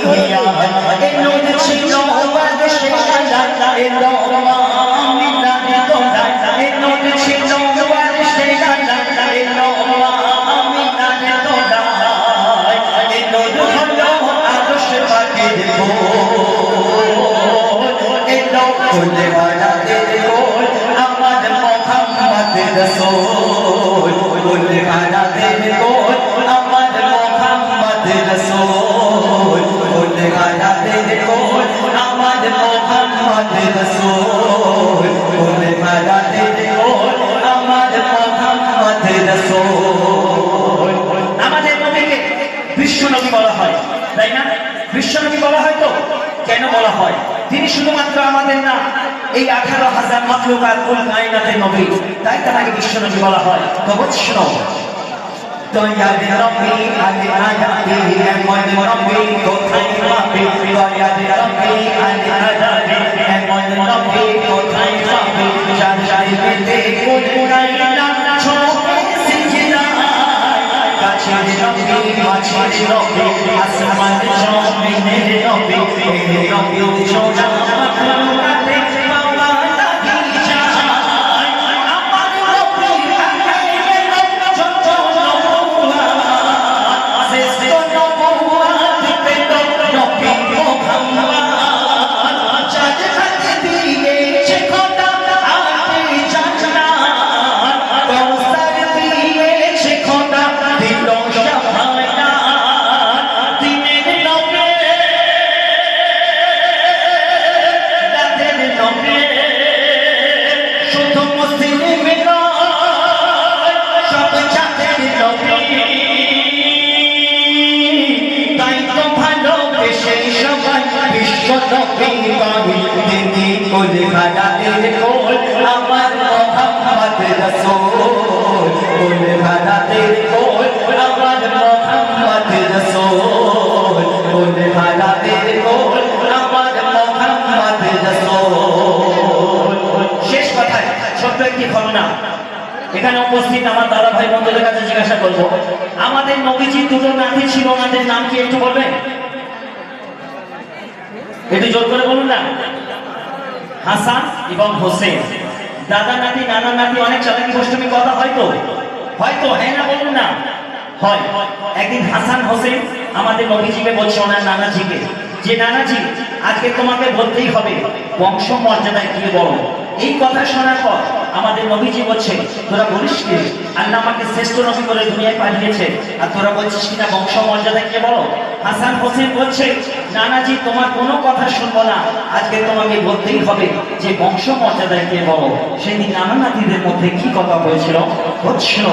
হইয়া এলো ছিল বাদশে গাজা এলো আমিনার তোলা এলো ছিল বাদশে গাজা এলো আমিনার তোলা এলো হলো আদর্শ পাকের এলো ফুলে বানাতের গোল আমার মোহাম্মদ রাসূল ফুলে বানাতের গোল আমার মোহাম্মদ রাসূল ফুলে বানাতের গোল আমার মোহাম্মদ রাসূল ফুলে বানাতের গোল আমার মোহাম্মদ রাসূল। আমাদের নবীকে বিশ্ব নবী বলা হয়, তাই না? বিশ্ব নবী বলা হয় তো কেন বলা হয়? তিনি শুধুমাত্র আমাদের না, এই 18,000 মাখলুকাত কুল কায়নাতের নবী, তাই তাকে বিশ্ব নবী বলা হয়। তো শোনো, দয়ার নবী আলী আয়াতে এমন নবী কোথায় পাবে, দয়ার নবী আলী আয়াতে এমন নবী কোথায় পাবে, যার চাইতে কুল কায়না ছোঁবে সিজদায়, কাছের নবী মাঝের নবী আসমান জমিনের নবী, এই নবী সোনা মাখলুকাতে পাওয়া লাগি যায়। আমার নবী আগে যত নবুয়াত শ্রেষ্ঠ নবুয়াত পেল নবী মুহাম্মদ, যার হাত দিয়েছে খোদা আগে জান্নাত, কওসার দিয়েছে খোদা দিল শাফায়াত, দিনের নবী রাতের নবী শুধু মুসলিম নয় সব জাতের নবী, তাই তো ভালোবেসে সবাই বিশ্ব নবী বলে, তিনি কুল কায়নাতের গোল আমার মোহাম্মদ রাসূল কুল কায়নাতের গোল আমার মোহাম্মদ রাসূল কুল কায়নাতের গোল আমার মোহাম্মদ রাসূল। শেষ কথায় ছোট্ট একটি ঘটনা, এখানে উপস্থিত আমার দাদা ভাই বন্ধুদের কাছে জিজ্ঞাসা করবো, আমাদের নবীজির দুটো নাতি ছিল, ওনাদের নাম কি একটু বলবেন? একটু জোর করে বলুন না। হাসান এবং হোসেন, দাদা নাতি নানা নাতি, অনেক চালাকি গোষ্ঠী কথা হয়তো হয়তো হ্যাঁ না বলুন না, হয়। একদিন হাসান হোসেন আমাদের নবীজিকে বলছে ওনার নানাজিকে, যে নানাজি আজকে তোমাকে বলতেই হবে বংশ মর্যাদায় কি বলো। এই কথা শোনার পর আমাদের নবীজি বলছে, তোরা বলিস কি আল্লাহ আমাকে শ্রেষ্ঠ নবী করে দুনিয়ায় পাঠিয়েছে, আর তোরা বলছিস কিনা বংশ মর্যাদায় কে বলো। হাসান হোসেন বলছে, নানাজি তোমার কোনো কথা শুনবো না, আজকে তোমাকে বলতেই হবে যে বংশ মর্যাদায় কে বলো। সেদিন নানা নাতিদের মধ্যে কি কথা হয়েছিল হচ্ছিল,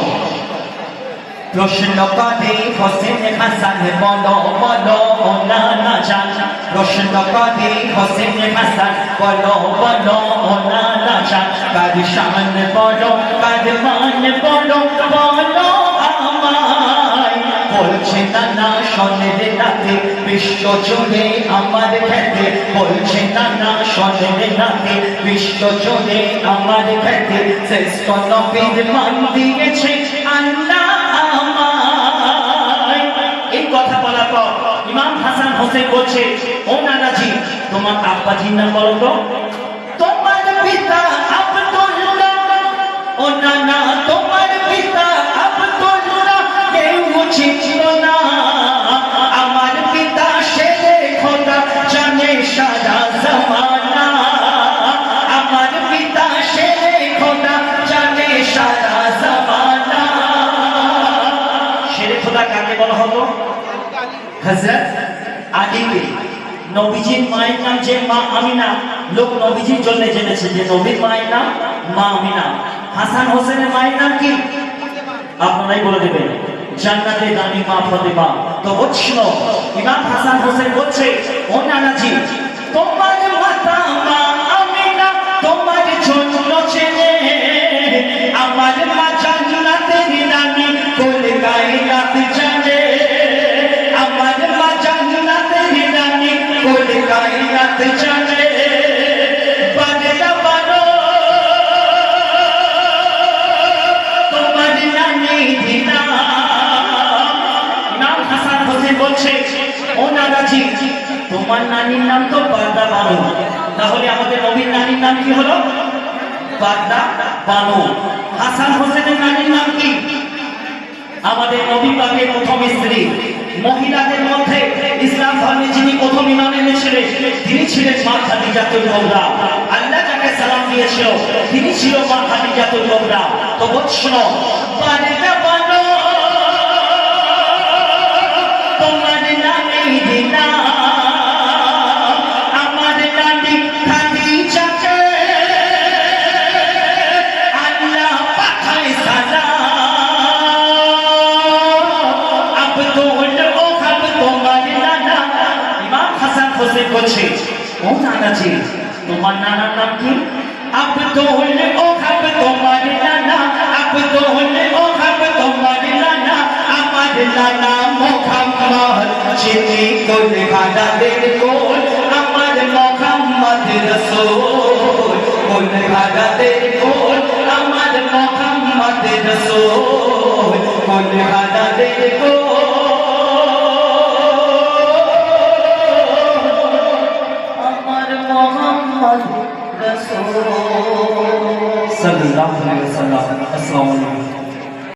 প্রশ্ন করে হোসেন হাসান বলো বলো ও নানা জান, প্রশ্ন করে হোসেন হাসান বলো বলো ও নানা জান, কার শান বলো কার মান বলো বলো আমায়, বলছে নানা শোনের নাতে বিশ্ব জুড়ে আমার খ্যাতি, বলছে নানা শোনের নাতে বিশ্ব জুড়ে আমার খ্যাতি, শ্রেষ্ঠ নবীর মান দিয়েছে আল্লাহ। এই কথা বলার পর ইমাম হাসান হোসেন বলছে, ও নানাজি তোমার আব্বাজির নাম বলো তো। তোমার পিতা আব্দুল্লাহ, ও নানা তোমার পিতা আব্দুল্লাহ কেউ ছিল না, আমার পিতা শেরে খোদা জানে সারা জামানা, আমার পিতা শেরে খোদা জানে সারা জামানা। শেরে খোদা কাকে বলা হতো? হযরত আলীকে। নবীজির মায়ের নাম যে মা আমিনা, লোক নবীজির জন্য জেনেছে যে নবীর মায়ের নাম মা আমিনা। হাসান হোসেনের মায়ের নাম কি আপনারাই বলে দেবেন, জান্নাতে দানি মা ফাতেমা। তো বুঝছিল ইমাম হাসান হোসেন বলছে, ও নানাজি তোমার মাতা মা আমিনা তোমার জন্য চেনে, আমার মা জান্নাতের রানী কুল কায়নাত জানে, আমার মা জান্নাতের রানী কুল কায়নাত জানে, বাজনা বানো তোমার নানি দিনা। ইমাম হাসান হোসেন বলছে, ও নানাজি তোমার নানির নাম তো বারদা বানু, তাহলে আমাদের নবীর নানির নাম কি হলো? বারদা বানু। হাসান হোসেনের নানির নাম কি? আমাদের নবী পাকের প্রথম স্ত্রী। মহিলাদের মধ্যে ইসলাম ধর্মে যিনি প্রথম ইমাম এনেছিলেন তিনি ছিলেন মা খাদিজাতুল কুবরা। আল্লাহ যাকে সালাম দিয়েছিল তিনি ছিল মা খাদিজাতুল কুবরা। তো বৎসনো বারদা বানু তোমার নামেই দিনা আমার নানি খাদিজাকে আল্লাহ পাঠায় সালাম। আব্দুল ওহাব তোমার নানা। ইমাম হাসান হোসেন বলছে, ও নানাজি তোমার নানার নাম কি? আব্দুল ওহাব তোমার নানা, আব্দুল ওহাব তোমার নানা, আমার নানা মোহাম্মদ যিনি কোল ঘাটাদের কোল, আমার মোহাম্মদ রাসূল কোল ঘাটাদের কোল, আমার মোহাম্মদ রাসূল কোল ঘাটাদের কোল, আমার মোহাম্মদ রাসূল সাল্লাল্লাহু আলাইহি ওয়াসাল্লাম। আসসালামু আলাইকুম।